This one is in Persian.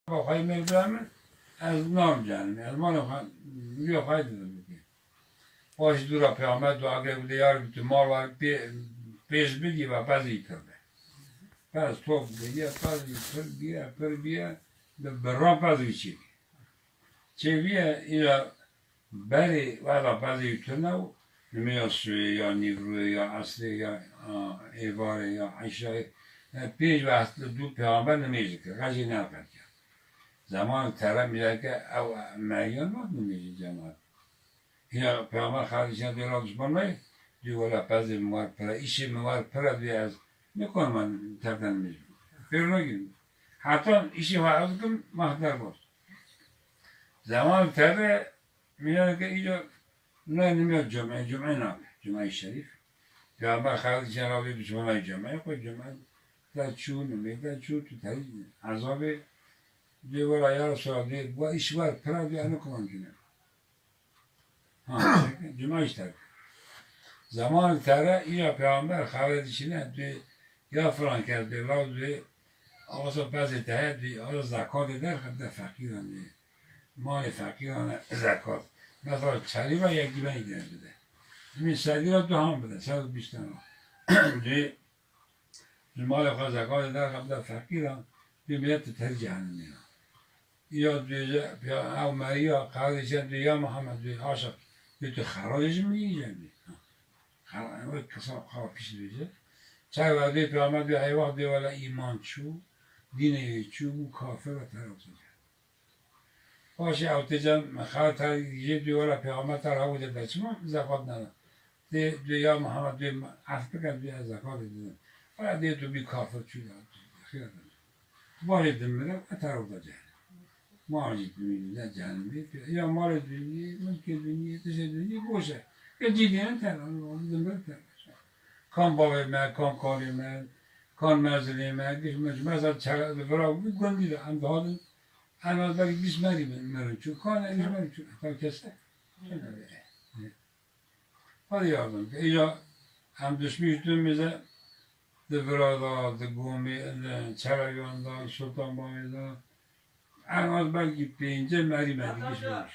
خواهی میبرم از نام جانم از مال خواهی خواهی دیدم باش دورا پیامد و اگر بوده یار بیتو مال و پیش بدی و پس ایترده پس توپ دیگه پس ایتر بیا برام پس ایچی چه بیا اینا بری وقتا پس ایتر نو نمیا سوی یا نیگروی یا اصلی یا ایواره یا عشای پیش وقت دو پیامبر نمیشه که غشی نکرد زمان تره میده که او معیان ما نمیشه جماعت یا پیامبر خارجی دیگر دشمن می دیولا پس موار پره ایشی موار پره دی از نکن من تردن میشه فکر نگیم حتی ایشی وارد کن محضر باش زمان تره میاد که اینجا نه نمیاد جمعه نه جمعه شریف پیامبر خارجی را دشمن جمعه خود جمعه در چون نمیده چون تو تریج عذاب دیوار یا رسول الله با ایشوار پرا بیا نکنم کنه جمعهش تر زمان تره اینجا پیامبر خواهدشی نه دوی یا فران کرده لا دوی آقا بعضی تهید دوی آقا زکات در خبده فقیران دوی مال فقیران زکات مثلا چلی و یکی بینی گره بده همین سردی را دو هم بده 120 دوی مال خواهد زکات در خبده فقیران دوی میاد تر جهنم میرن یا دوی او مریا خواهدشی دوی یا محمد دوی عاشق دوی تو خراجش میگیجن خراج کسا خواه پیش دویده چه وقتی پیامد دوی ای وقت دوی والا ایمان چو دین چو کافر و طرف سجن باشه اوتی جان خواهد تریجه دوی والا پیامد تر هاوده بچما زکات ندن دوی یا محمد دوی عفت بکن دوی از زکات دیدن ولی دوی تو بی کافر چو داد خیلی دن باشه دمیره و طرف دا جهن مال دنیا جهنمی یا مال دنیا ملک دنیا تشه دنیا باشه که جدیان تران دنبال تران کان باقی من کان کاری من کان مرزلی من گیش مثلا چرا برای گندی را هم دادن اما برای بیش مری من چون کان ایش مری چون تا کسته حالا یادم که اینجا هم دشمیش دون میزه دفرادا دگومی چرایان دا سلطان بامی دا از بلکه 5 مری مریگیش بایش